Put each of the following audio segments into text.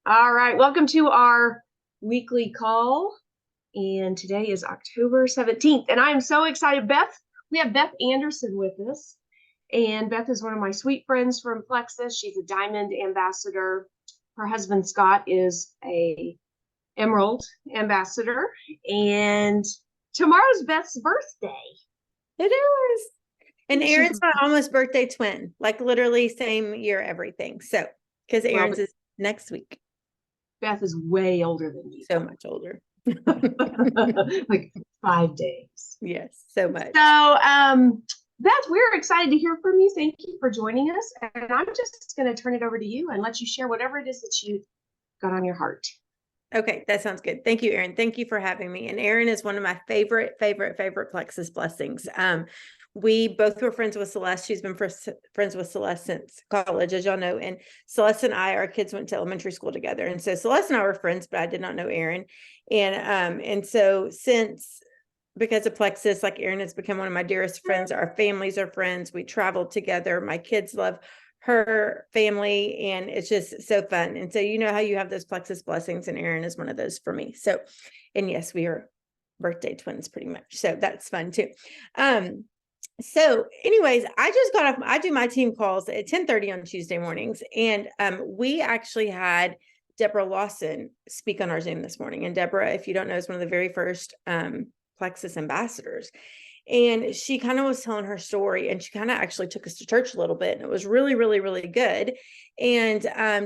All right, welcome to our weekly call. And today is October 17th. And I'm so excited. We have Beth Anderson with us. And Beth is one of my sweet friends from Plexus. She's a diamond ambassador. Her husband, Scott, is a emerald ambassador. And tomorrow's Beth's birthday. It is. And She's Aaron's my almost birthday twin, like literally same year, everything. So, because Aaron's is next week. Beth is way older than you. So much older. Like 5 days. Yes, so much. So, Beth, we're excited to hear from you. Thank you for joining us. And I'm just going to turn it over to you and let you share whatever it is that you got on your heart. Okay, that sounds good. Thank you, Erin. Thank you for having me. And Erin is one of my favorite Plexus blessings. We both were friends with Celeste. She's been friends with Celeste since college, as y'all know. And Celeste and our kids went to elementary school together. And so Celeste and I were friends, but I did not know Erin. And so because of Plexus, like Erin has become one of my dearest friends. Our families are friends. We traveled together. My kids love her family, and it's just so fun. And so, you know how you have those Plexus blessings, and Erin is one of those for me. So, and yes, we are birthday twins pretty much. So that's fun too. So anyways, I just got off, I do my team calls at 10:30 on Tuesday mornings. And we actually had Deborah Lawson speak on our Zoom this morning. And Deborah, if you don't know, is one of the very first Plexus ambassadors. And she kind of was telling her story, and she kind of actually took us to church a little bit. And it was really, really, really good. And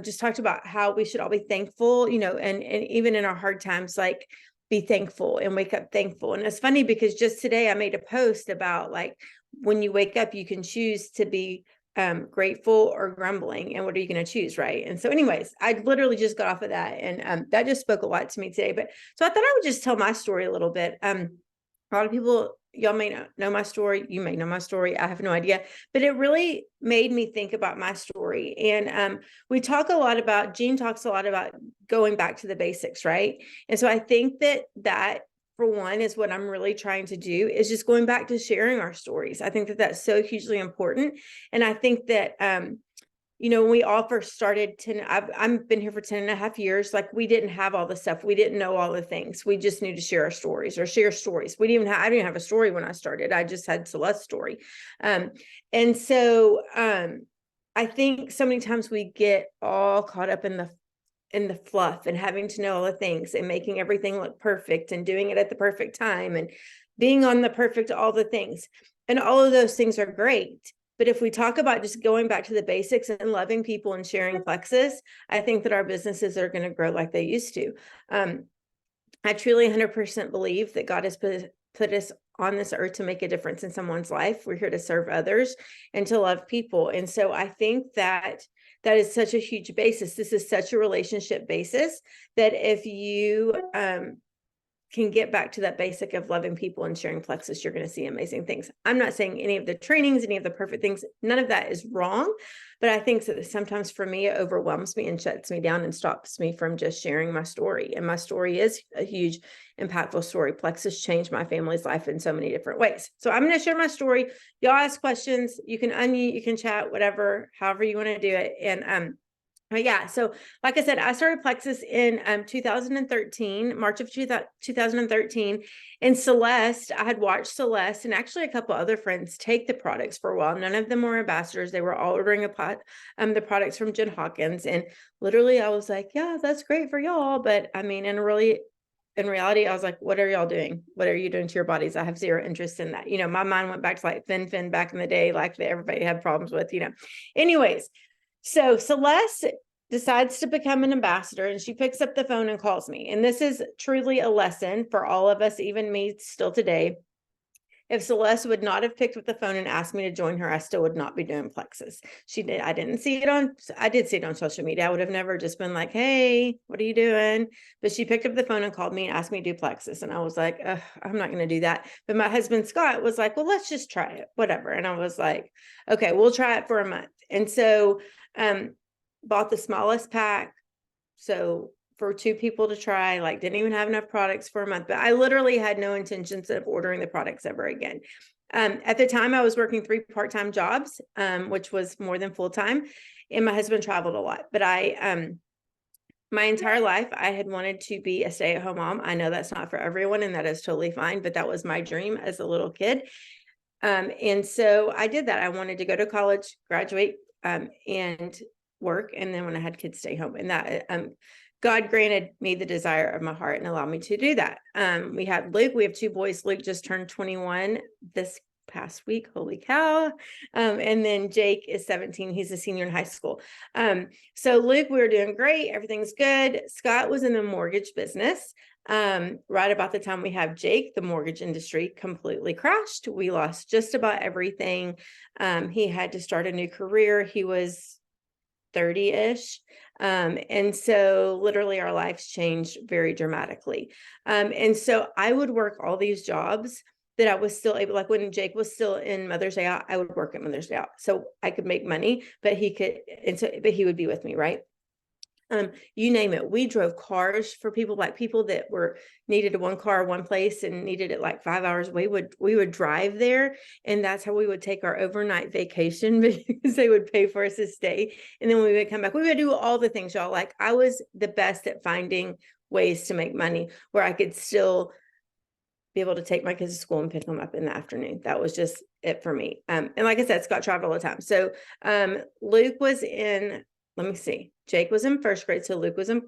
just talked about how we should all be thankful, and even in our hard times, like be thankful and wake up thankful. And it's funny because just today I made a post about like, when you wake up, you can choose to be grateful or grumbling. And what are you going to choose? Right. And so anyways, I literally just got off of that, and that just spoke a lot to me today. But so I thought I would just tell my story a little bit. A lot of people, y'all may not know my story. You may know my story. I have no idea, but it really made me think about my story. And Gene talks a lot about going back to the basics, right? And so I think that for one is what I'm really trying to do, is just going back to sharing our stories. I think that that's so hugely important. And I think that, when we all first started, I've been here for 10 and a half years. Like, we didn't have all the stuff. We didn't know all the things. We just knew to share our stories or share stories. I didn't even have a story when I started. I just had Celeste's story. And so I think so many times we get all caught up in the fluff and having to know all the things and making everything look perfect and doing it at the perfect time and being on all the things. And all of those things are great. But if we talk about just going back to the basics and loving people and sharing Plexus, I think that our businesses are going to grow like they used to. I truly 100% believe that God has put us on this earth to make a difference in someone's life. We're here to serve others and to love people. And so I think that is such a huge basis. This is such a relationship basis that if you can get back to that basic of loving people and sharing Plexus, you're going to see amazing things. I'm not saying any of the trainings, any of the perfect things, none of that is wrong. But I think that sometimes for me, it overwhelms me and shuts me down and stops me from just sharing my story. And my story is a huge, impactful story. Plexus changed my family's life in so many different ways. So I'm going to share my story. Y'all ask questions. You can unmute, you can chat, whatever, however you want to do it. And but yeah, so like I said, I started Plexus in 2013, March of 2013. And Celeste, I had watched Celeste and actually a couple other friends take the products for a while. None of them were ambassadors. They were all ordering the products from Jen Hawkins. And literally I was like, yeah, that's great for y'all. But I mean, in reality, I was like, what are y'all doing? What are you doing to your bodies? I have zero interest in that. My mind went back to like Fin back in the day, like that everybody had problems with, Anyways, so Celeste decides to become an ambassador, and she picks up the phone and calls me. And this is truly a lesson for all of us, even me still today. If Celeste would not have picked up the phone and asked me to join her, I still would not be doing Plexus. I did see it on social media. I would have never just been like, hey, what are you doing? But she picked up the phone and called me and asked me to do Plexus. And I was like, I'm not going to do that. But my husband, Scott, was like, well, let's just try it, whatever. And I was like, okay, we'll try it for a month. And so, bought the smallest pack. So for 2 people to try, like didn't even have enough products for a month, but I literally had no intentions of ordering the products ever again. At the time I was working 3 part-time jobs, which was more than full-time. And my husband traveled a lot, but my entire life, I had wanted to be a stay-at-home mom. I know that's not for everyone, and that is totally fine, but that was my dream as a little kid. And so I did that. I wanted to go to college, graduate, and work. And then when I had kids, stay home. And that God granted me the desire of my heart and allowed me to do that. We had Luke. We have 2 boys. Luke just turned 21 this past week. Holy cow. And then Jake is 17. He's a senior in high school. So Luke, we were doing great. Everything's good. Scott was in the mortgage business. Right about the time we have Jake, the mortgage industry completely crashed. We lost just about everything. He had to start a new career. He was 30-ish. And so literally our lives changed very dramatically. And so I would work all these jobs that I was still able, like when Jake was still in Mother's Day out, I would work at Mother's Day out. So I could make money, but but he would be with me, right? You name it. We drove cars for people, like people that needed one car, one place and needed it like 5 hours. We would drive there, and that's how we would take our overnight vacation because they would pay for us to stay. And then when we would come back, we would do all the things, y'all. Like I was the best at finding ways to make money where I could still be able to take my kids to school and pick them up in the afternoon. That was just it for me. And like I said, Scott traveled all the time. So Luke was in, let me see, Jake was in 1st grade. So Luke was in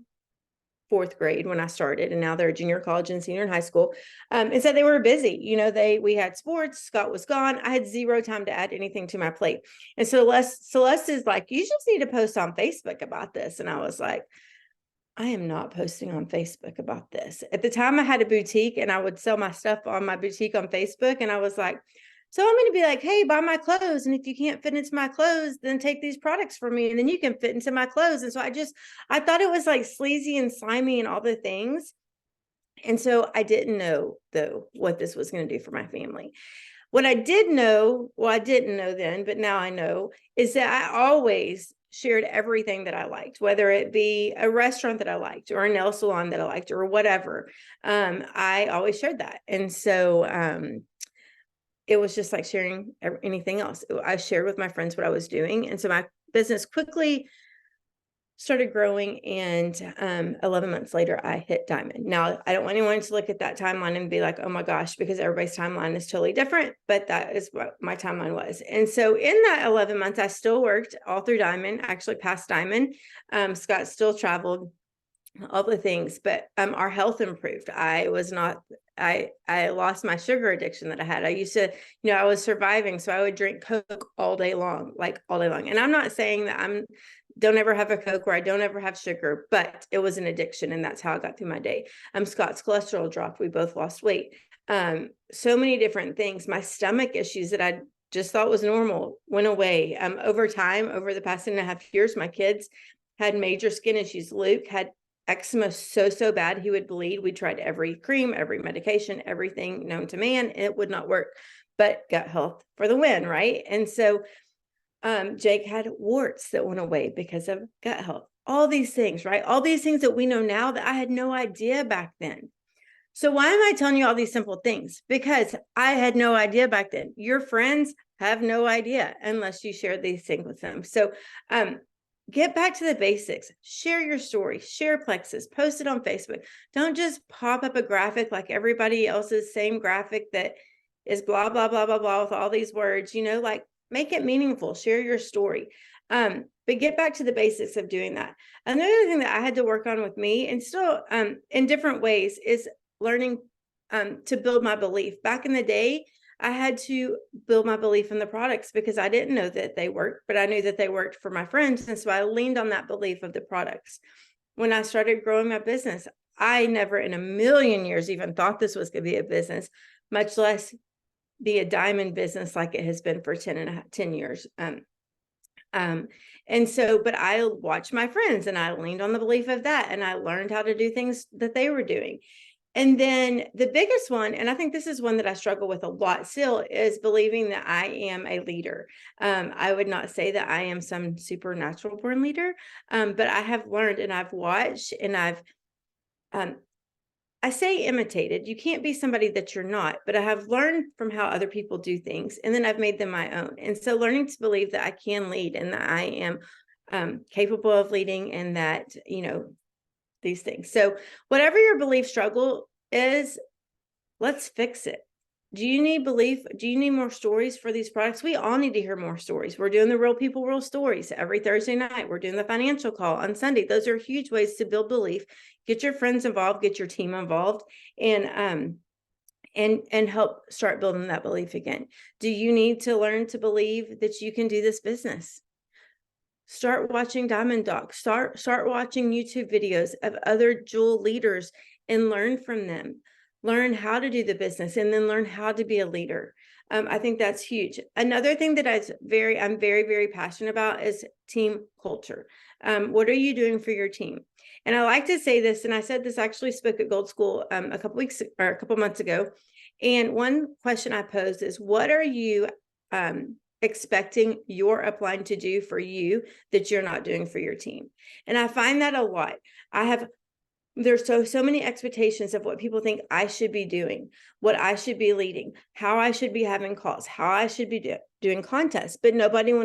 4th grade when I started, and now they're junior college and senior in high school. And so they were busy. You know, we had sports. Scott was gone. I had 0 time to add anything to my plate. And so Celeste is like, you just need to post on Facebook about this. And I was like, I am not posting on Facebook about this. At the time I had a boutique and I would sell my stuff on my boutique on Facebook. And I was like, so I'm going to be like, hey, buy my clothes. And if you can't fit into my clothes, then take these products from me and then you can fit into my clothes. And so I thought it was like sleazy and slimy and all the things. And so I didn't know though what this was going to do for my family. What I did know, well, I didn't know then, but now I know, is that I always shared everything that I liked, whether it be a restaurant that I liked or a nail salon that I liked or whatever. I always shared that. And so it was just like sharing anything else. I shared with my friends what I was doing. And so my business quickly started growing, and 11 months later I hit diamond. Now I don't want anyone to look at that timeline and be like, oh my gosh, because everybody's timeline is totally different, but that is what my timeline was. And so in that 11 months I still worked all through diamond, actually past diamond. Scott still traveled, all the things, but our health improved. I lost my sugar addiction that I had. I used to, I was surviving, so I would drink Coke all day long, like all day long. And I'm not saying that don't ever have a Coke or I don't ever have sugar, but it was an addiction, and that's how I got through my day. Scott's cholesterol dropped. We both lost weight. So many different things. My stomach issues that I just thought was normal went away. Over time, over the past 2.5 years, my kids had major skin issues. Luke had eczema so bad he would bleed. We tried every cream, every medication, everything known to man. It would not work, but gut health for the win, right? And so Jake had warts that went away because of gut health. All these things, right? All these things that we know now that I had no idea back then. So why am I telling you all these simple things? Because I had no idea back then. Your friends have no idea unless you share these things with them. So get back to the basics. Share your story, share Plexus, post it on Facebook. Don't just pop up a graphic like everybody else's same graphic that is blah, blah, blah, blah, blah with all these words, like make it meaningful, share your story. But get back to the basics of doing that. Another thing that I had to work on with me, and still in different ways, is learning to build my belief. Back in the day, I had to build my belief in the products because I didn't know that they worked, but I knew that they worked for my friends. And so I leaned on that belief of the products. When I started growing my business, I never in a million years even thought this was going to be a business, much less be a diamond business like it has been for 10 years. And so, but I watched my friends and I leaned on the belief of that, and I learned how to do things that they were doing. And then the biggest one, and I think this is one that I struggle with a lot still, is believing that I am a leader. I would not say that I am some supernatural born leader, but I have learned and I've watched and I say imitated. You can't be somebody that you're not, but I have learned from how other people do things, and then I've made them my own. And so learning to believe that I can lead and that I am capable of leading, and that, these things. So whatever your belief struggle is, let's fix it. Do you need belief? Do you need more stories for these products? We all need to hear more stories. We're doing the Real People, Real Stories every Thursday night. We're doing the financial call on Sunday. Those are huge ways to build belief. Get your friends involved, get your team involved, and help start building that belief again. Do you need to learn to believe that you can do this business? Start watching Diamond Docs. Start watching YouTube videos of other jewel leaders and learn from them. Learn how to do the business and then learn how to be a leader. I think that's huge. Another thing that I'm very, very passionate about is team culture. What are you doing for your team? And I like to say this, and I said this, actually spoke at Gold School a couple months ago. And one question I posed is, what are you expecting your upline to do for you that you're not doing for your team? And I find that a lot. There's so many expectations of what people think I should be doing, what I should be leading, how I should be having calls, how I should be doing contests, but no one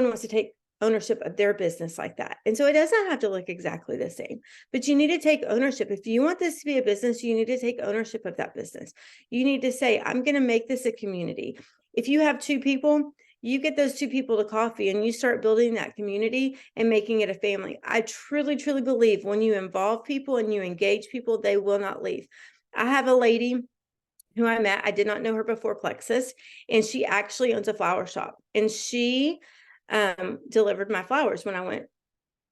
wants to take ownership of their business like that. And so it doesn't have to look exactly the same, but you need to take ownership. If you want this to be a business, you need to take ownership of that business. You need to say, I'm going to make this a community. If you have 2 people, you get those 2 people to coffee and you start building that community and making it a family. I truly, truly believe when you involve people and you engage people, they will not leave. I have a lady who I met, I did not know her before Plexus, and she actually owns a flower shop, and she delivered my flowers when I went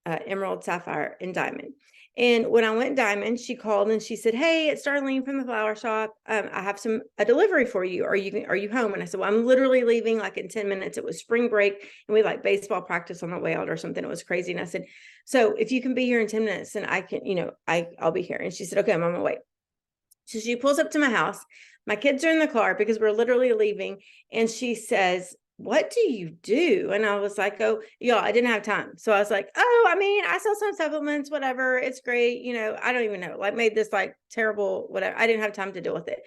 emerald, sapphire, and diamond. And when I went diamond, she called and she said, "Hey, it's Darlene from the flower shop. I have a delivery for you. Are you home?" And I said, "Well, I'm literally leaving like in 10 minutes. It was spring break and we had like baseball practice on the way out or something. It was crazy." And I said, "So if you can be here in 10 minutes, then I can, I'll be here." And she said, "Okay, I'm on my way." So she pulls up to my house. My kids are in the car because we're literally leaving. And she says, "What do you do?" And I was like, "Oh, y'all, I didn't have time." So I was like, "Oh, I mean, I sell some supplements, whatever. It's great. I don't even know, like made this like terrible, whatever. I didn't have time to deal with it."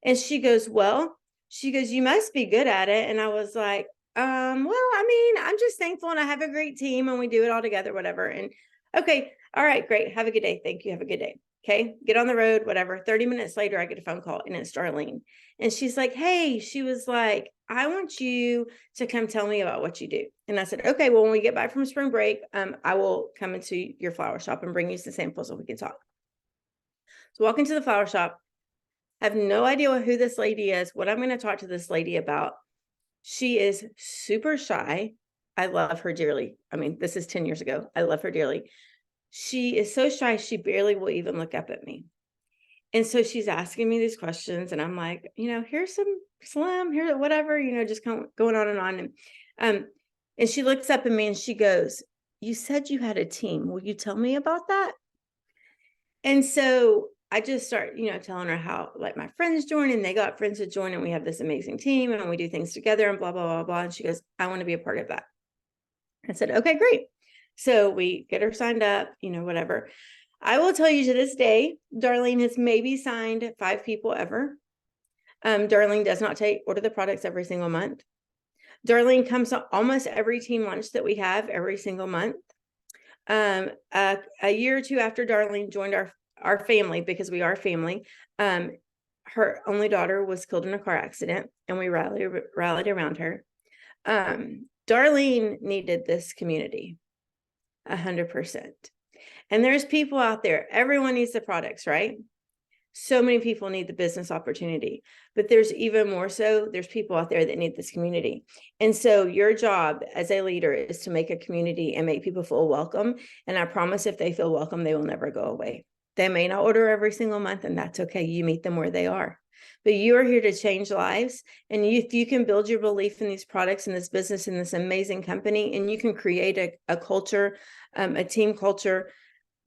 And she goes, "You must be good at it." And I was like, well, I mean, I'm just thankful and I have a great team and we do it all together, whatever." And okay, all right, great. Have a good day. Thank you. Have a good day. Okay, get on the road, whatever. 30 minutes later, I get a phone call and it's Darlene. And she's like, "Hey," she was like, "I want you to come tell me about what you do." And I said, "Okay, well, when we get back from spring break, I will come into your flower shop and bring you some samples so we can talk." So walk into the flower shop. I have no idea who this lady is, what I'm going to talk to this lady about. She is super shy. I love her dearly. I mean, this is 10 years ago. I love her dearly. She is so shy, she barely will even look up at me. And so she's asking me these questions, and I'm like, here's some Slim, here, whatever, just kind of going on and on. And she looks up at me and she goes, "You said you had a team. Will you tell me about that?" And so I just start, telling her how like my friends join and they got friends to join and we have this amazing team and we do things together and blah, blah, blah, blah. And she goes, "I want to be a part of that." I said, "Okay, great." So we get her signed up, whatever. I will tell you, to this day, Darlene has maybe signed 5 people ever. Darlene does not order the products every single month. Darlene comes to almost every team lunch that we have every single month. A year or 2 after Darlene joined our family, because we are family, her only daughter was killed in a car accident, and we rallied around her. Darlene needed this community 100%. And there's people out there, everyone needs the products, right? So many people need the business opportunity, but there's even more so, there's people out there that need this community. And so your job as a leader is to make a community and make people feel welcome. And I promise if they feel welcome, they will never go away. They may not order every single month, and that's okay. You meet them where they are. But you are here to change lives. And if you can build your belief in these products and this business and this amazing company, and you can create a culture, a team culture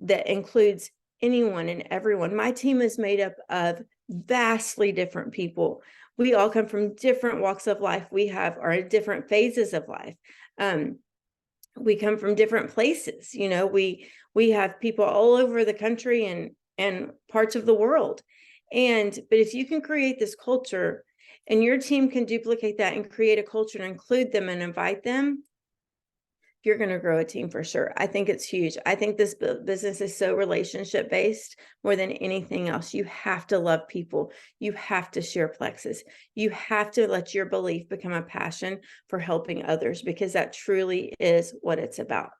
that includes anyone and everyone. My team is made up of vastly different people. We all come from different walks of life. We are in different phases of life. We come from different places. We have people all over the country and parts of the world. But if you can create this culture and your team can duplicate that and create a culture and include them and invite them, you're going to grow a team for sure. I think it's huge. I think this business is so relationship based more than anything else. You have to love people. You have to share plexus. You have to let your belief become a passion for helping others, because that truly is what it's about.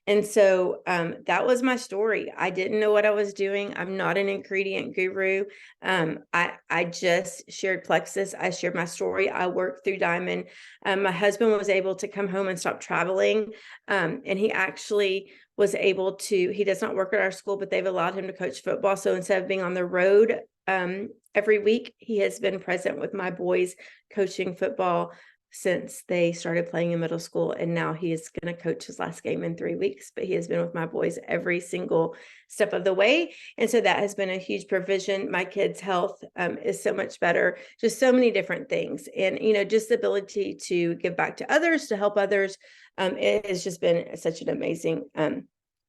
And so that was my story. I didn't know what I was doing. I'm not an ingredient guru. I just shared plexus. I shared my story. I worked through Diamond. My husband was able to come home and stop traveling. And he actually was able to, he does not work at our school, but they've allowed him to coach football. So instead of being on the road every week, he has been present with my boys coaching football since they started playing in middle school. And now he is going to coach his last game in 3 weeks, but he has been with my boys every single step of the way. And so that has been a huge provision. My kids' health is so much better, just so many different things. And, you know, just the ability to give back to others, to help others. It has just been such an amazing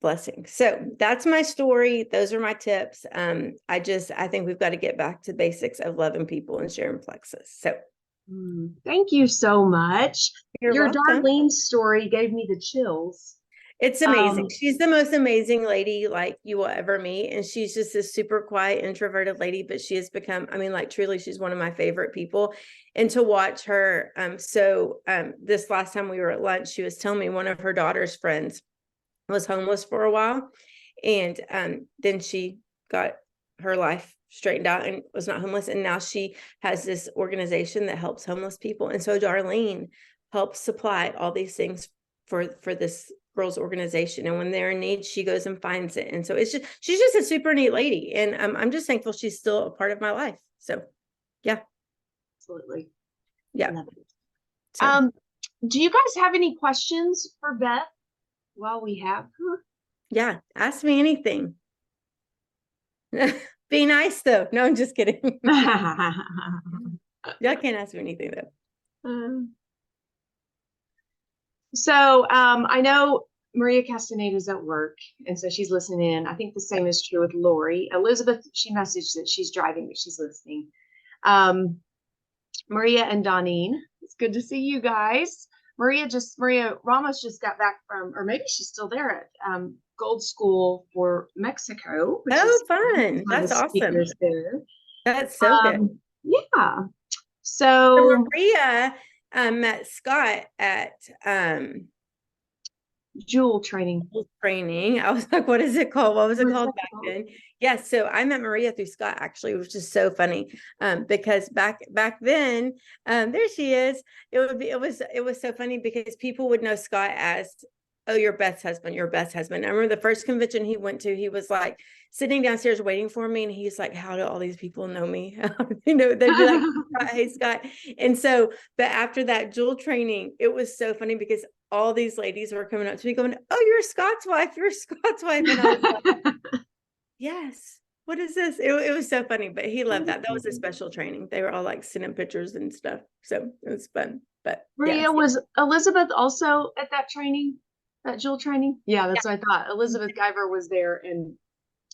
blessing. So that's my story. Those are my tips. I think we've got to get back to basics of loving people and sharing plexus. So thank you so much. you're Your welcome. Darlene's story gave me the chills. It's amazing. She's the most amazing lady like you will ever meet. And she's just this super quiet, introverted lady, but she has become, I mean, like truly, she's one of my favorite people. And to watch her, this last time we were at lunch, she was telling me one of her daughter's friends was homeless for a while. And then she got her life straightened out and was not homeless. And now she has this organization that helps homeless people. And so Darlene helps supply all these things for this girls organization. And when they're in need, she goes and finds it. And so she's just a super neat lady. And I'm just thankful she's still a part of my life. So yeah. Absolutely. Yeah. So. Do you guys have any questions for Beth while we have her? Yeah. Ask me anything. Be nice though. No, I'm just kidding. Y'all can't ask me anything though. I know Maria Castaneda's at work, and so she's listening in. I think the same is true with Lori. Elizabeth, she messaged that she's driving, but she's listening. Maria and Donine, it's good to see you guys. Maria Ramos just got back from, or maybe she's still there at Gold School for Mexico. Oh, fun. That's awesome. There. That's so good. Yeah. So Maria met Scott at Jewel training. I was like, what is it called? What was it called back then? Yes. So I met Maria through Scott, actually, which is so funny. Because back then, there she is. It was so funny because people would know Scott as, oh, you're Beth's husband. You're Beth's husband. I remember the first convention he went to, he was like sitting downstairs waiting for me. And he's like, how do all these people know me? You know, they'd be like, hey, Scott. And so, but after that Jewel training, it was so funny because all these ladies were coming up to me going, oh, you're Scott's wife. You're Scott's wife. And I was like, yes. What is this? It was so funny, but he loved that. That was a special training. They were all like sending pictures and stuff. So it was fun. But Maria, yes. Was Elizabeth also at that training? That Jewel training? Yeah, that's what I thought. Elizabeth Guyver was there and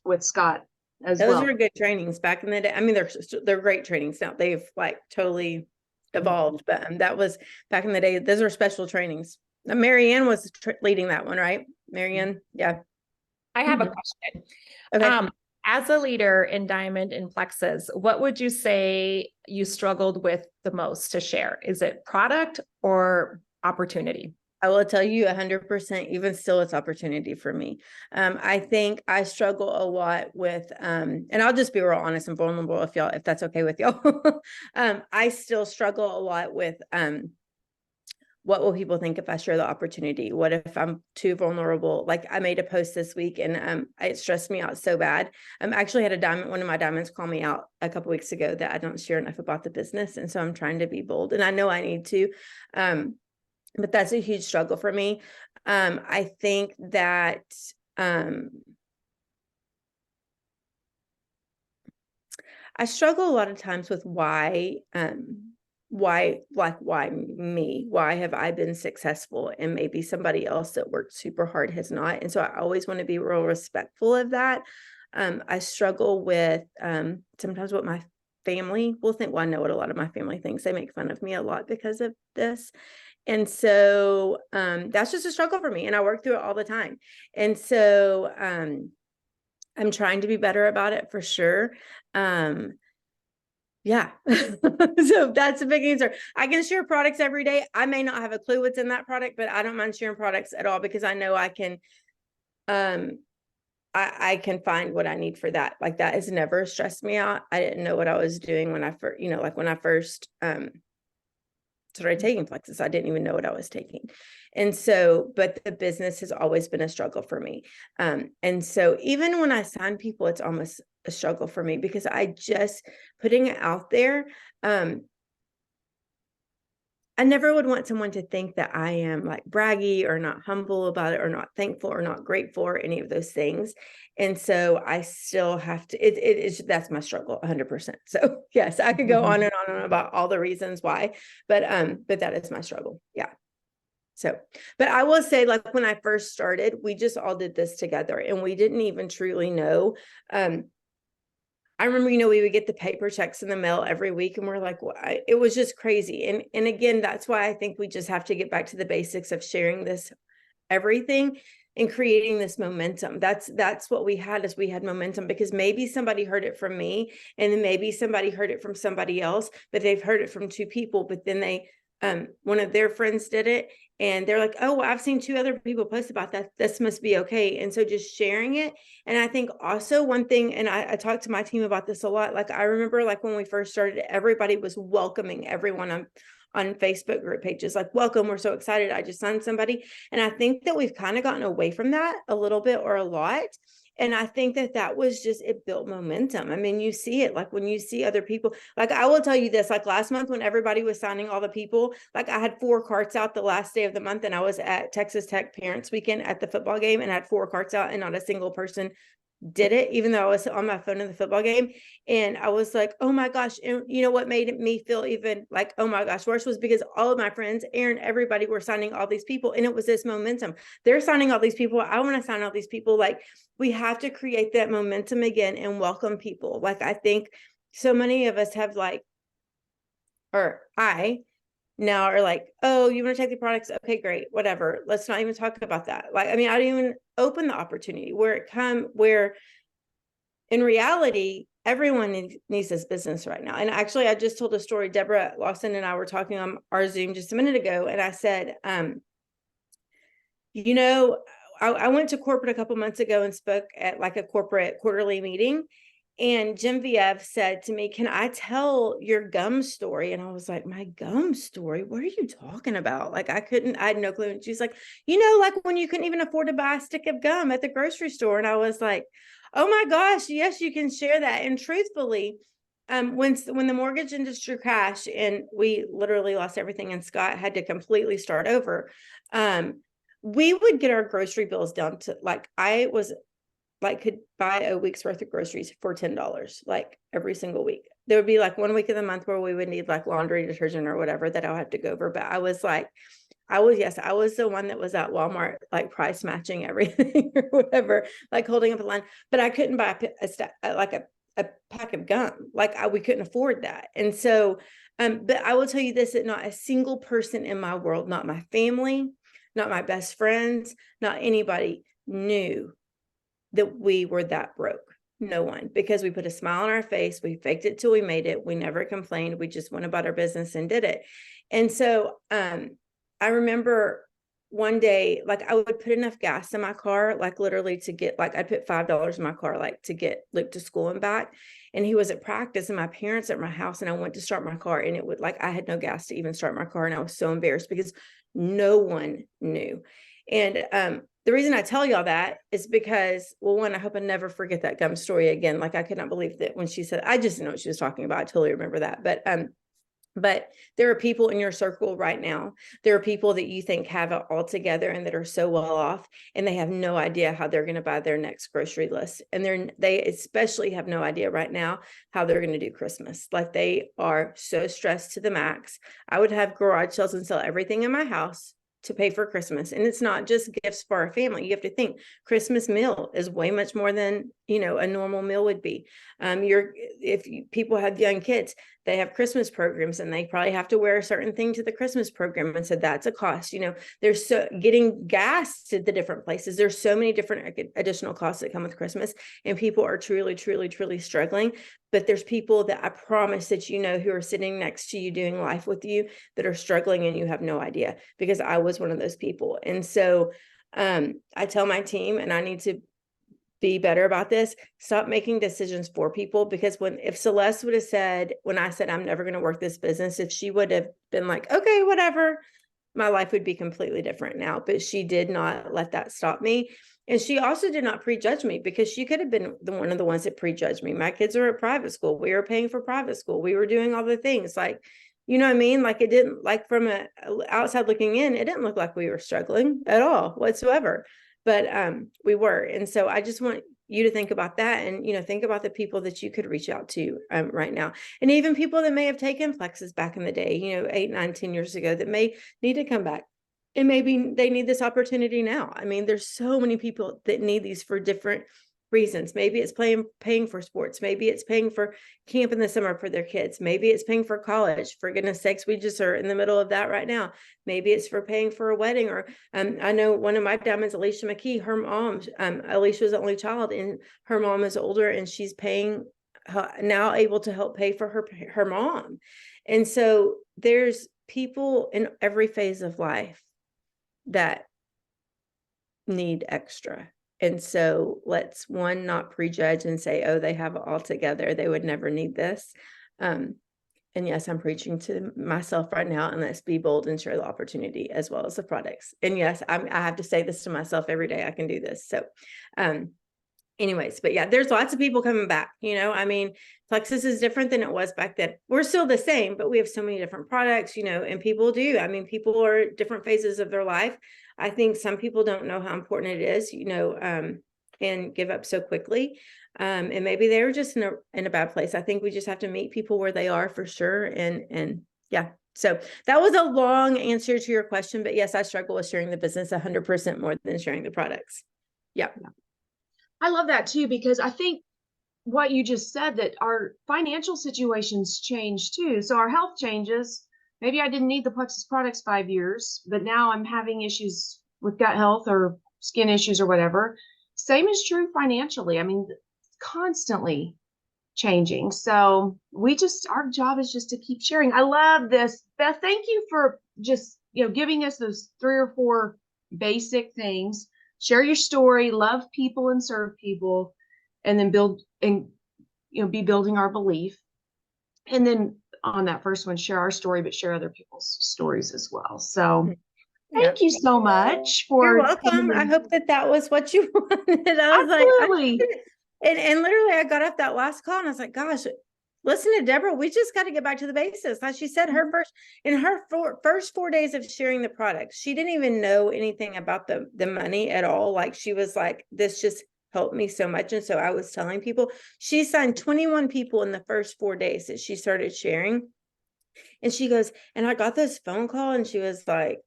with Scott as well. Those were good trainings back in the day. I mean, they're great trainings now. They've like totally evolved, but that was back in the day. Those are special trainings. Marianne was leading that one, right? Marianne, yeah. I have a question. Okay. As a leader in Diamond and Plexus, what would you say you struggled with the most to share? Is it product or opportunity? I will tell you 100%, even still, it's opportunity for me. I think I struggle a lot with, and I'll just be real honest and vulnerable if that's okay with y'all. I still struggle a lot with, what will people think if I share the opportunity? What if I'm too vulnerable? Like I made a post this week and it stressed me out so bad. I actually had one of my diamonds call me out a couple weeks ago that I don't share enough about the business. And so I'm trying to be bold and I know I need to, but that's a huge struggle for me. I think that, I struggle a lot of times with why me? Why have I been successful and maybe somebody else that worked super hard has not? And so I always want to be real respectful of that. I struggle with sometimes what my family will think. Well, I know what a lot of my family thinks. They make fun of me a lot because of this. And so that's just a struggle for me. And I work through it all the time. And so I'm trying to be better about it for sure. Yeah. So that's a big answer. I can share products every day. I may not have a clue what's in that product, but I don't mind sharing products at all because I know I can I can find what I need for that. Like that has never stressed me out. I didn't know what I was doing when I first, like when I first started taking Plexus, I didn't even know what I was taking. And so, but the business has always been a struggle for me. And so even when I sign people, it's almost a struggle for me because I just putting it out there. I never would want someone to think that I am like braggy or not humble about it or not thankful or not grateful or any of those things. And so I still have to, it's that's my struggle 100%. So yes, I could go on and on about all the reasons why, but that is my struggle. Yeah. So, but I will say, like when I first started, we just all did this together and we didn't even truly know, I remember, we would get the paper checks in the mail every week and we're like, well, it was just crazy. And again, that's why I think we just have to get back to the basics of sharing this everything and creating this momentum. That's what we had is we had momentum because maybe somebody heard it from me and then maybe somebody heard it from somebody else, but they've heard it from two people, but then they, one of their friends did it and they're like, oh, well, I've seen two other people post about that. This must be okay. And so just sharing it. And I think also one thing, and I talked to my team about this a lot. Like I remember like when we first started, everybody was welcoming everyone on Facebook group pages, like, welcome, we're so excited. I just signed somebody. And I think that we've kind of gotten away from that a little bit or a lot. And I think that was just, it built momentum. I mean, you see it like when you see other people, like I will tell you this, like last month when everybody was signing all the people, like I had 4 carts out the last day of the month and I was at Texas Tech Parents Weekend at the football game and I had 4 carts out and not a single person did it, even though I was on my phone in the football game. And I was like, oh my gosh. And you know what made me feel even like, oh my gosh, worse was because all of my friends, Aaron, everybody were signing all these people. And it was this momentum. They're signing all these people. I want to sign all these people. Like we have to create that momentum again and welcome people. Like I think so many of us have like, or I now are like, oh, you want to take the products? Okay, great, whatever. Let's not even talk about that. Like, I mean, I didn't even open the opportunity where in reality, everyone needs this business right now. And actually, I just told a story. Deborah Lawson and I were talking on our Zoom just a minute ago. And I said, I went to corporate a couple months ago and spoke at like a corporate quarterly meeting. And Genevieve said to me, can I tell your gum story? And I was like, my gum story? What are you talking about? Like, I had no clue. And she's like, like when you couldn't even afford to buy a stick of gum at the grocery store. And I was like, oh my gosh, yes, you can share that. And truthfully, when the mortgage industry crashed and we literally lost everything and Scott had to completely start over, we would get our grocery bills down to like, I was like could buy a week's worth of groceries for $10, like every single week. There would be like 1 week of the month where we would need like laundry detergent or whatever that I'll have to go over. But I was the one that was at Walmart, like price matching everything or whatever, like holding up a line, but I couldn't buy a pack of gum. Like we couldn't afford that. And so, but I will tell you this, that not a single person in my world, not my family, not my best friends, not anybody knew that we were that broke. No one, because we put a smile on our face. We faked it till we made it. We never complained. We just went about our business and did it. And so I remember one day, like I would put enough gas in my car, like literally to get, like I'd put $5 in my car, like to get Luke to school and back. And he was at practice and my parents at my house and I went to start my car and it would like, I had no gas to even start my car. And I was so embarrassed because no one knew. And the reason I tell y'all that is because, well, one, I hope I never forget that gum story again. Like I could not believe that when she said, I just didn't know what she was talking about. I totally remember that. But there are people in your circle right now. There are people that you think have it all together and that are so well off, and they have no idea how they're going to buy their next grocery list. And they especially have no idea right now how they're going to do Christmas. Like they are so stressed to the max. I would have garage sales and sell everything in my house to pay for Christmas. And it's not just gifts for our family. You have to think Christmas meal is way much more than, a normal meal would be. People have young kids, they have Christmas programs and they probably have to wear a certain thing to the Christmas program. And so that's a cost. There's getting gas to the different places. There's so many different additional costs that come with Christmas, and people are truly, truly, truly struggling. But there's people that I promise that who are sitting next to you doing life with you that are struggling and you have no idea, because I was one of those people. And so I tell my team, and I need to be better about this, stop making decisions for people, because if Celeste would have said, when I said I'm never going to work this business, if she would have been like, okay, whatever, my life would be completely different now. But she did not let that stop me. And she also did not prejudge me, because she could have been one of the ones that prejudged me. My kids are at private school. We were paying for private school. We were doing all the things, like, you know what I mean? Like, it didn't, like, from a outside looking in, it didn't look like we were struggling at all whatsoever. But we were. And so I just want you to think about that, and, think about the people that you could reach out to right now. And even people that may have taken flexes back in the day, 8, 9, 10 years ago, that may need to come back. And maybe they need this opportunity now. I mean, there's so many people that need these for different reasons. Maybe it's paying for sports. Maybe it's paying for camp in the summer for their kids. Maybe it's paying for college. For goodness sakes, we just are in the middle of that right now. Maybe it's for paying for a wedding. Or I know one of my diamonds, Alicia McKee, her mom, Alicia was the only child, and her mom is older, and she's paying now, able to help pay for her mom. And so there's people in every phase of life that need extra. And so let's, one, not prejudge and say, oh, they have it all together, they would never need this. And yes, I'm preaching to myself right now, and let's be bold and share the opportunity as well as the products. And yes, I have to say this to myself every day. I can do this. So anyways, but yeah, there's lots of people coming back. I mean, Plexus is different than it was back then. We're still the same, but we have so many different products, and people do. I mean, people are at different phases of their life. I think some people don't know how important it is, and give up so quickly. And maybe they were just in a bad place. I think we just have to meet people where they are, for sure. And yeah. So that was a long answer to your question, but yes, I struggle with sharing the business 100% more than sharing the products. Yeah. I love that too, because I think what you just said, that our financial situations change too. So our health changes. Maybe I didn't need the Plexus products 5 years, but now I'm having issues with gut health or skin issues or whatever. Same is true financially. I mean, constantly changing. So our job is just to keep sharing. I love this. Beth, thank you for just, giving us those 3 or 4 basic things. Share your story, love people and serve people, and then build and, be building our belief. And then on that first one, share our story, but share other people's stories as well. So thank you so much for. You're welcome. I hope that was what you wanted. I was Absolutely. like, and literally I got off that last call and I was like, gosh, listen to Deborah. We just got to get back to the basics. Like she said, in her first 4 days of sharing the products, she didn't even know anything about the money at all. Like, she was like, this just helped me so much. And so I was telling people, she signed 21 people in the first 4 days that she started sharing. And she goes, and I got this phone call, and she was like,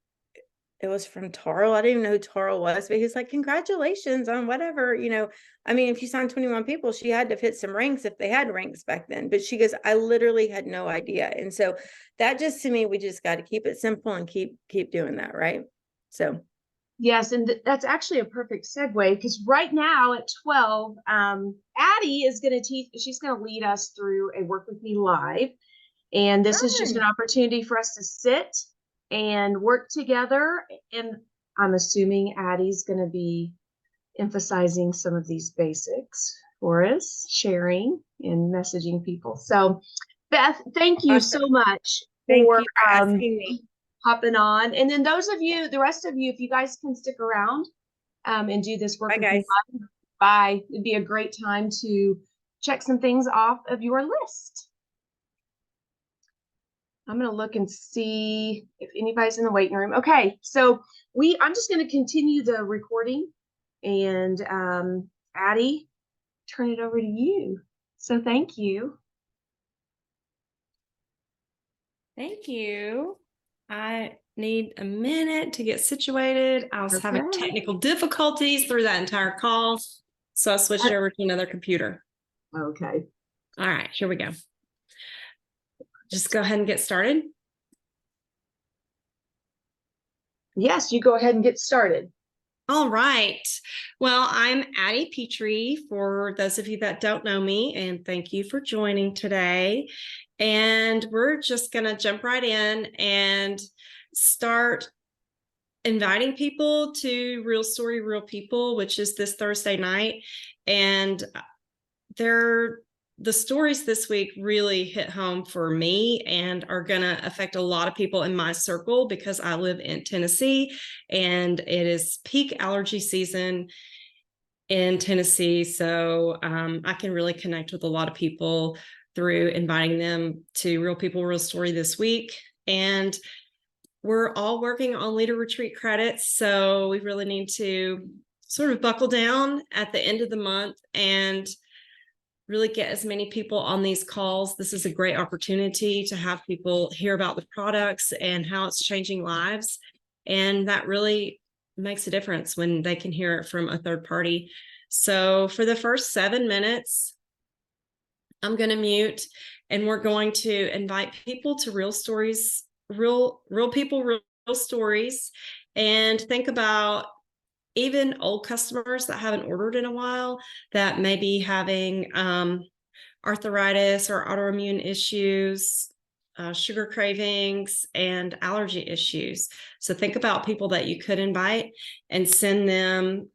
it was from Tarl. I didn't even know who Tarl was, but he's like, congratulations on whatever, I mean, if you signed 21 people, she had to fit some ranks if they had ranks back then. But she goes, I literally had no idea. And so that just, to me, we just got to keep it simple and keep doing that. Right. So. Yes. And that's actually a perfect segue, because right now at 12, Addie is going to teach, she's going to lead us through a Work With Me Live. And this is just an opportunity for us to sit and work together. And I'm assuming Addie's going to be emphasizing some of these basics for us, sharing and messaging people. So Beth, thank you so much for asking me. Hopping on. And then the rest of you, if you guys can stick around and do this Work With Me Live, bye. It'd be a great time to check some things off of your list. I'm going to look and see if anybody's in the waiting room. Okay, so I'm just going to continue the recording, and Addie, turn it over to you. So thank you. Thank you. I need a minute to get situated. I was having Okay. technical difficulties through that entire call. So I switched over to another computer. Okay. All right, here we go. Just go ahead and get started. Yes, you go ahead and get started. All right. Well, I'm Addie Petrie for those of you that don't know me, and thank you for joining today. And we're just going to jump right in and start inviting people to Real Story, Real People, which is this Thursday night. And the stories this week really hit home for me and are going to affect a lot of people in my circle because I live in Tennessee and it is peak allergy season in Tennessee. So I can really connect with a lot of people through inviting them to Real People, Real Story this week. And we're all working on leader retreat credits. So we really need to sort of buckle down at the end of the month and really get as many people on these calls. This is a great opportunity to have people hear about the products and how it's changing lives. And that really makes a difference when they can hear it from a third party. So for the first 7 minutes, I'm going to mute and we're going to invite people to real stories, real people, real stories, and think about even old customers that haven't ordered in a while that may be having arthritis or autoimmune issues, sugar cravings, and allergy issues. So think about people that you could invite and send them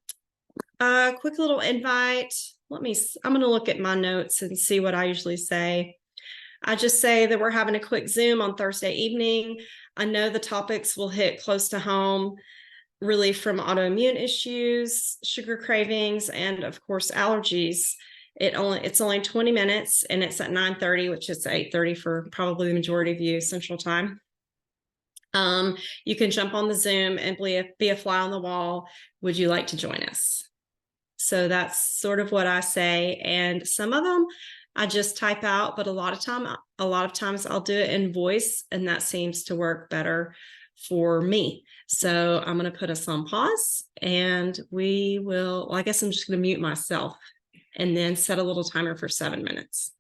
a quick little invite. I'm going to look at my notes and see what I usually say. I just say that we're having a quick Zoom on Thursday evening. I know the topics will hit close to home, really from autoimmune issues, sugar cravings, and of course, allergies. It's only 20 minutes and it's at 9:30, which is 8:30 for probably the majority of you Central Time. You can jump on the Zoom and be a fly on the wall. Would you like to join us? So that's sort of what I say. And some of them I just type out, but a lot of times I'll do it in voice, and that seems to work better for me. So I'm going to put us on pause and I guess I'm just going to mute myself and then set a little timer for 7 minutes.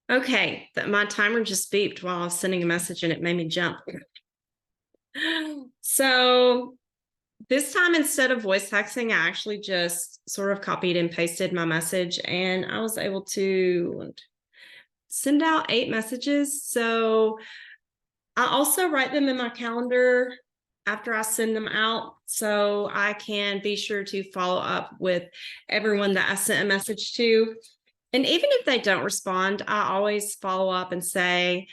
Okay, my timer just beeped while I was sending a message and it made me jump. So this time, instead of voice texting, I actually just sort of copied and pasted my message, and I was able to send out 8 messages. So I also write them in my calendar after I send them out, so I can be sure to follow up with everyone that I sent a message to. And even if they don't respond, I always follow up and say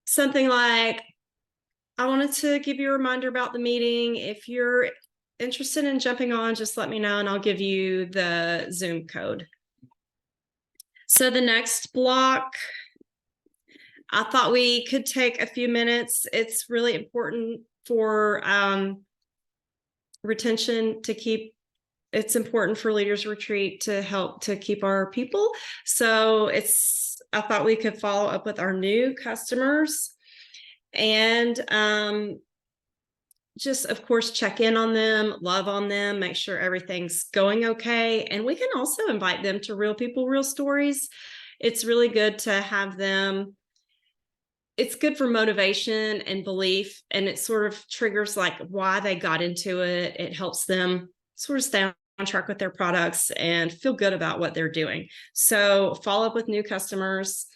something like, I wanted to give you a reminder about the meeting. If you're interested in jumping on, just let me know and I'll give you the Zoom code. So the next block, I thought we could take a few minutes. It's really important for retention to keep. It's important for Leaders Retreat to help to keep our people. So I thought we could follow up with our new customers and just, of course, check in on them, love on them, make sure everything's going okay. And we can also invite them to Real People, Real Stories. It's really good to have them. It's good for motivation and belief, and it sort of triggers like why they got into it. It helps them sort of stay on track with their products and feel good about what they're doing. So follow up with new customers.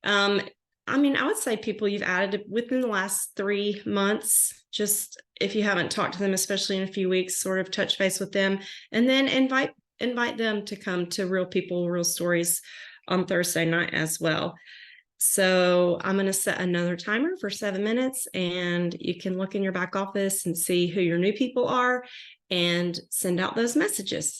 I would say people you've added within the last 3 months, just if you haven't talked to them, especially in a few weeks, sort of touch base with them, and then invite them to come to Real People, Real Stories on Thursday night as well. So I'm going to set another timer for 7 minutes, and you can look in your back office and see who your new people are and send out those messages.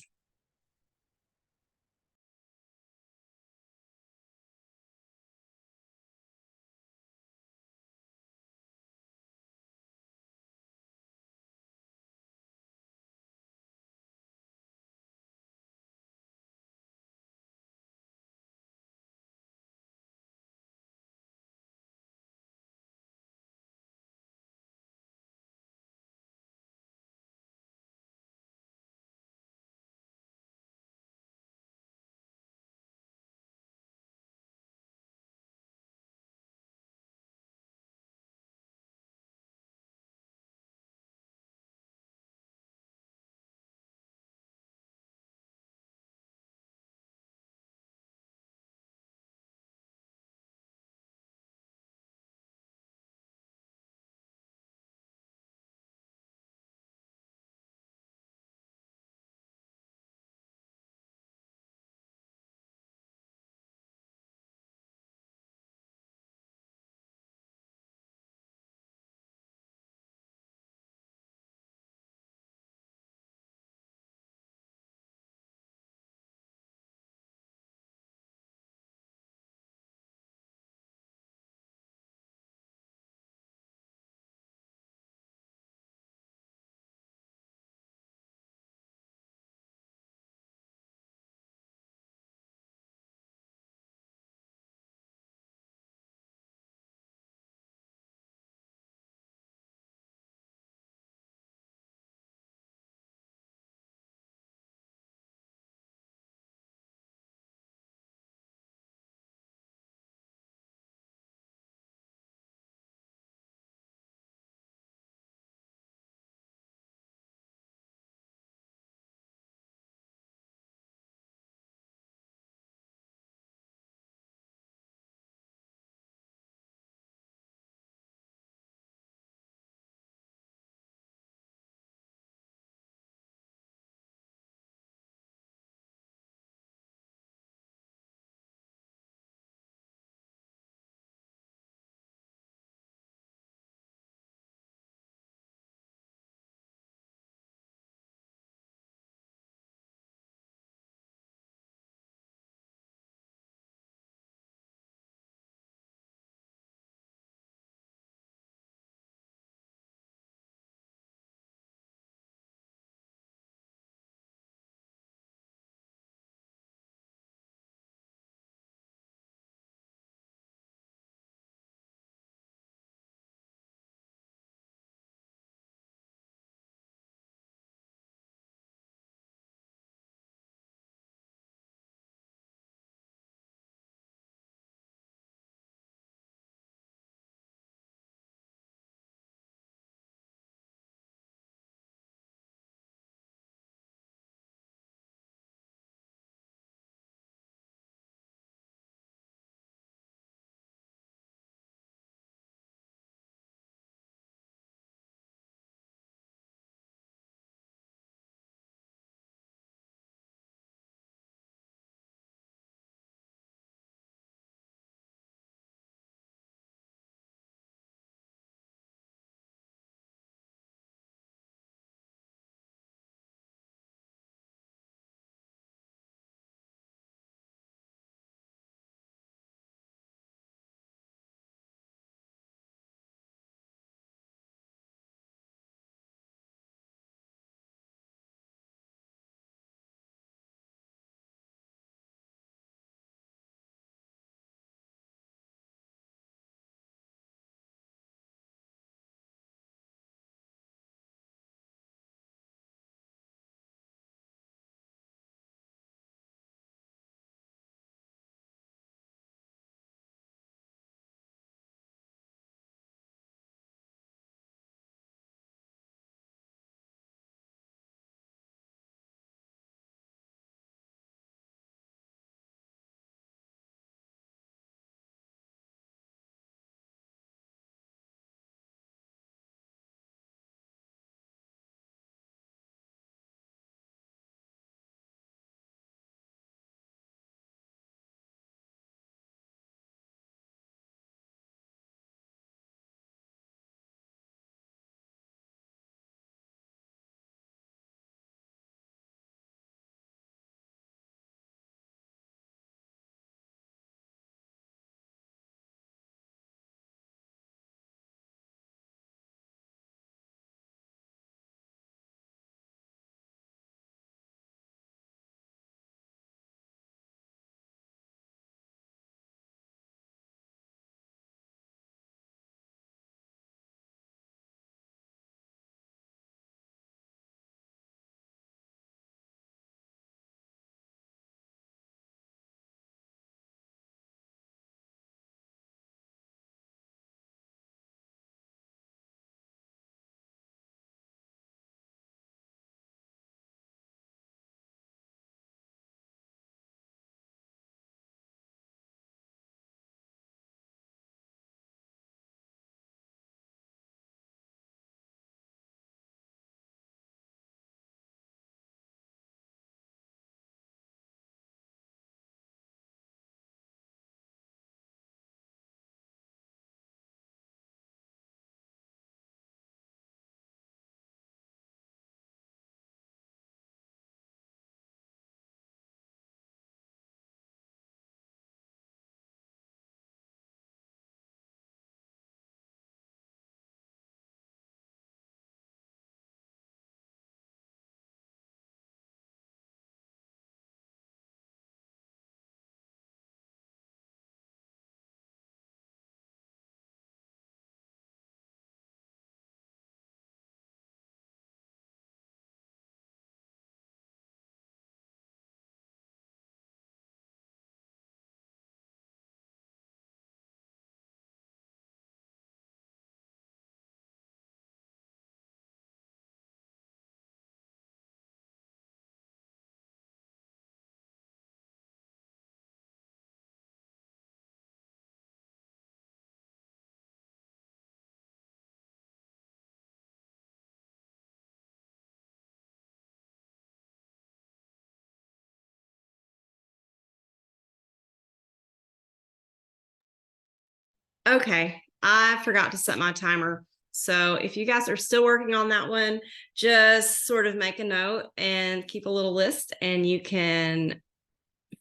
Okay, I forgot to set my timer. So if you guys are still working on that one, just sort of make a note and keep a little list, and you can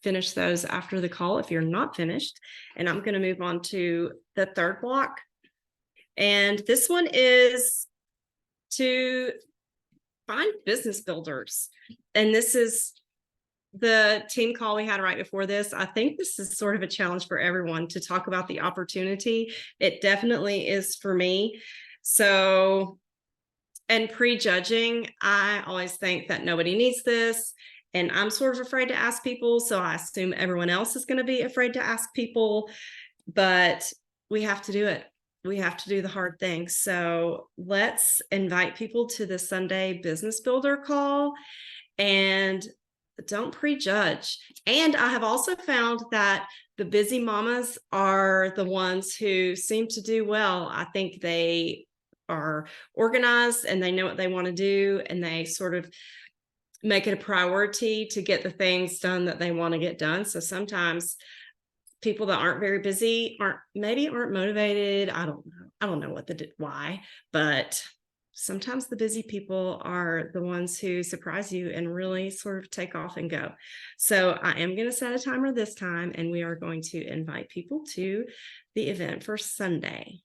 finish those after the call if you're not finished. And I'm going to move on to the third block. And this one is to find business builders. And this is the team call we had right before this. I think this is sort of a challenge for everyone to talk about the opportunity. It definitely is for me. So, and prejudging, I always think that nobody needs this. And I'm sort of afraid to ask people. So I assume everyone else is going to be afraid to ask people, but we have to do it. We have to do the hard thing. So let's invite people to the Sunday Business Builder call, and don't prejudge. And I have also found that the busy mamas are the ones who seem to do well. I think they are organized and they know what they want to do, and they sort of make it a priority to get the things done that they want to get done. So sometimes people that aren't very busy aren't motivated. I don't know why, but sometimes the busy people are the ones who surprise you and really sort of take off and go. So I am going to set a timer this time, and we are going to invite people to the event for Sunday.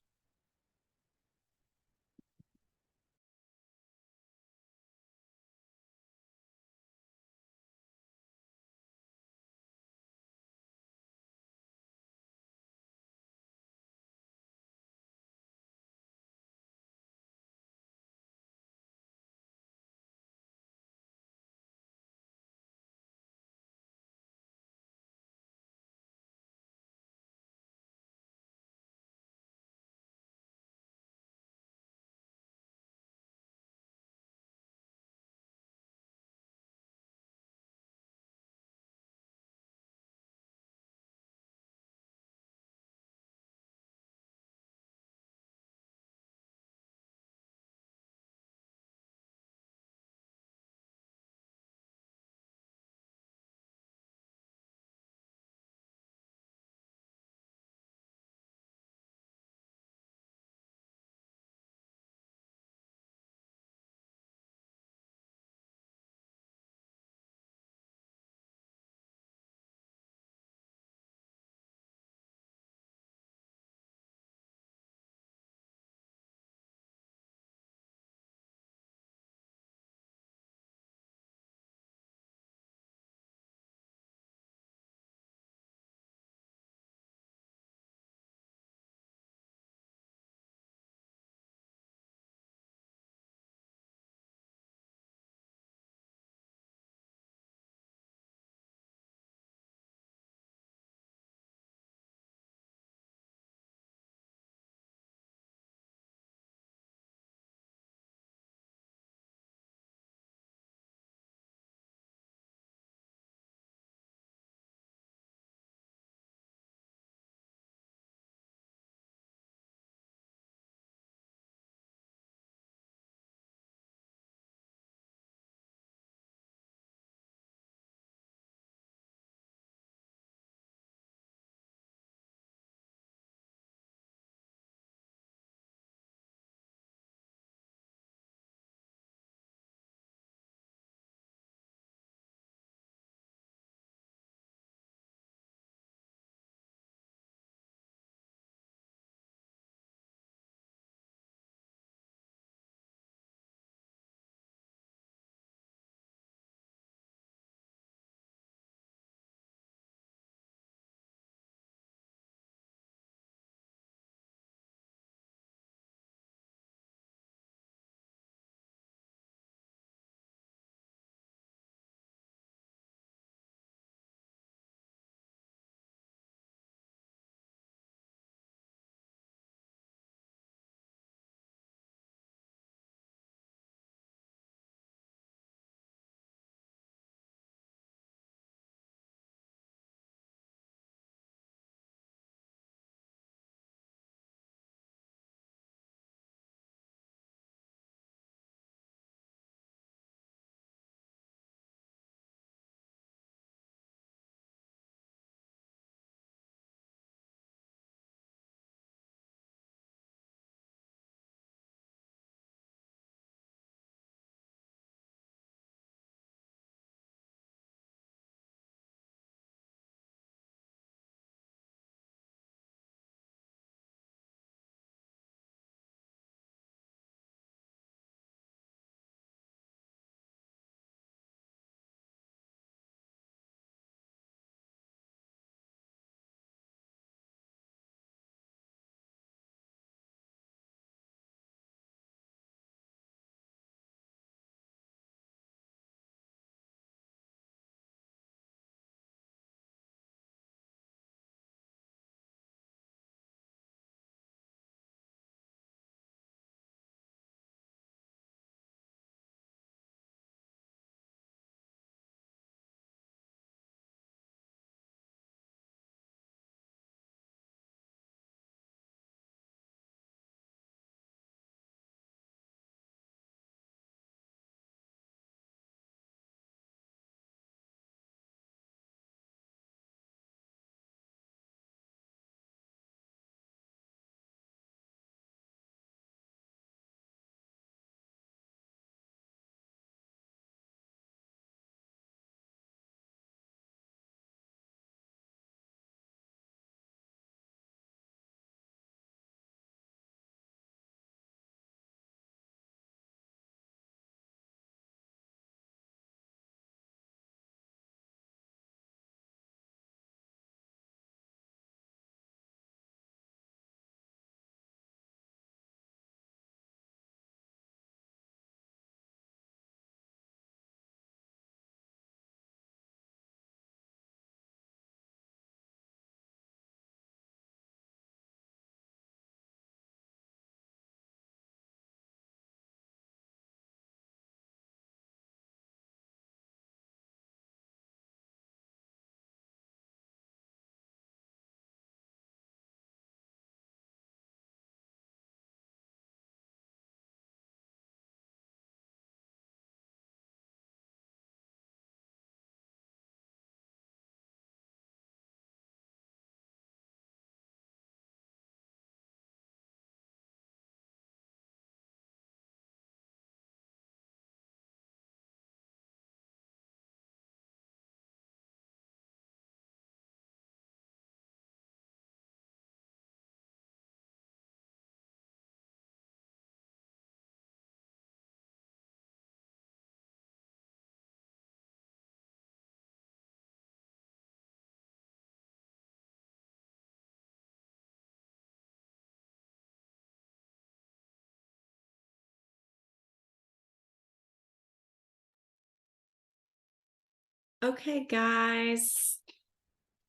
Okay, guys.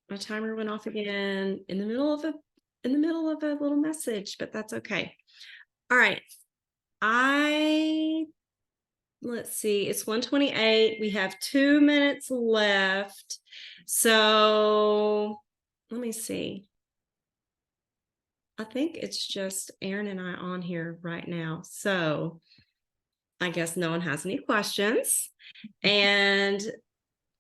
My timer went off again in the middle of a little message, but that's okay. All right. Let's see, it's 1:28. We have 2 minutes left. So let me see. I think it's just Aaron and I on here right now. So I guess no one has any questions. And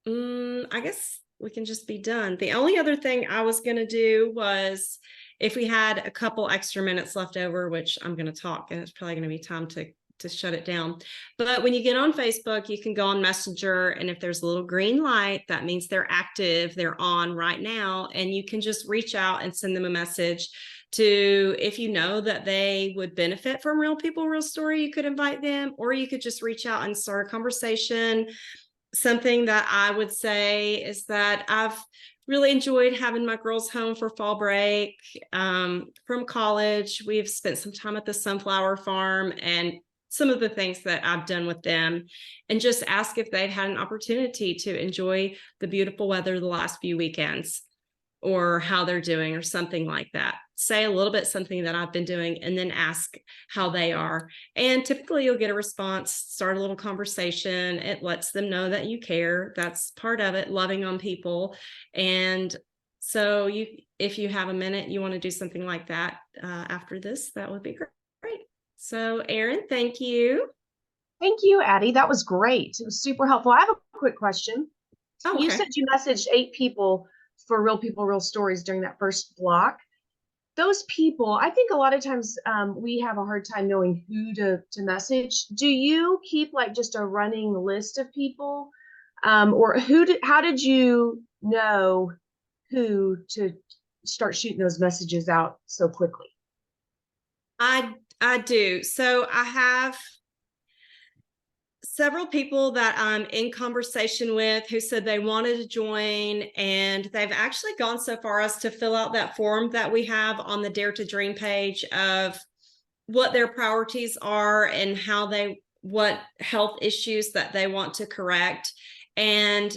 I guess we can just be done. The only other thing I was going to do was if we had a couple extra minutes left over, which I'm going to talk, and it's probably going to be time to shut it down. But when you get on Facebook, you can go on Messenger, and if there's a little green light, that means they're active, they're on right now, and you can just reach out and send them a message to, if you know that they would benefit from Real People, Real Story, you could invite them, or you could just reach out and start a conversation. Something that I would say is that I've really enjoyed having my girls home for fall break from college. We've spent some time at the sunflower farm and some of the things that I've done with them, and just ask if they've had an opportunity to enjoy the beautiful weather the last few weekends, or how they're doing, or something like that. Say a little bit something that I've been doing, and then ask how they are. And typically you'll get a response, start a little conversation. It lets them know that you care. That's part of it, loving on people. And so if you have a minute, you want to do something like that after this, that would be great. So Erin, thank you. Thank you, Addie. That was great. It was super helpful. I have a quick question. Oh, You okay. said you messaged 8 people for Real People, Real Stories during that first block. Those people, I think a lot of times we have a hard time knowing who to message. Do you keep like just a running list of people, or how did you know who to start shooting those messages out so quickly? I do. So I have several people that I'm in conversation with who said they wanted to join, and they've actually gone so far as to fill out that form that we have on the Dare to Dream page of what their priorities are and what health issues that they want to correct. And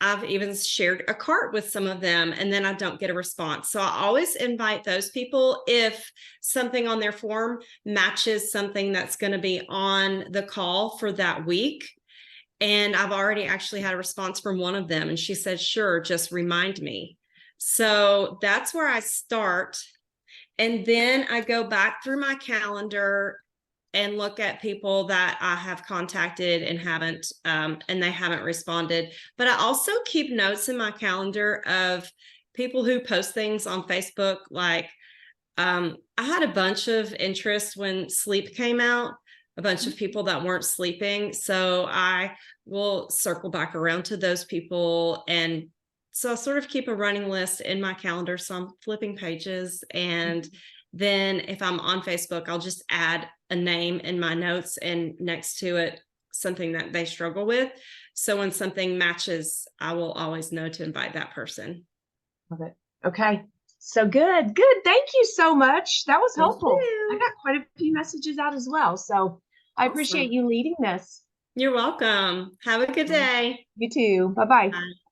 I've even shared a cart with some of them, and then I don't get a response. So I always invite those people if something on their form matches something that's going to be on the call for that week. And I've already actually had a response from one of them, and she said, sure, just remind me. So that's where I start. And then I go back through my calendar and look at people that I have contacted and they haven't responded. But I also keep notes in my calendar of people who post things on Facebook. Like I had a bunch of interest when sleep came out, a bunch of people that weren't sleeping. So I will circle back around to those people. And so I sort of keep a running list in my calendar. So I'm flipping pages, and then if I'm on Facebook, I'll just add a name in my notes and next to it something that they struggle with. So when something matches, I will always know to invite that person. Love it. Okay. So good. Thank you so much. That was Thank helpful. you. I got quite a few messages out as well. So I appreciate Awesome. you leading this. You're welcome. Have a good day. You too. Bye-bye. Bye.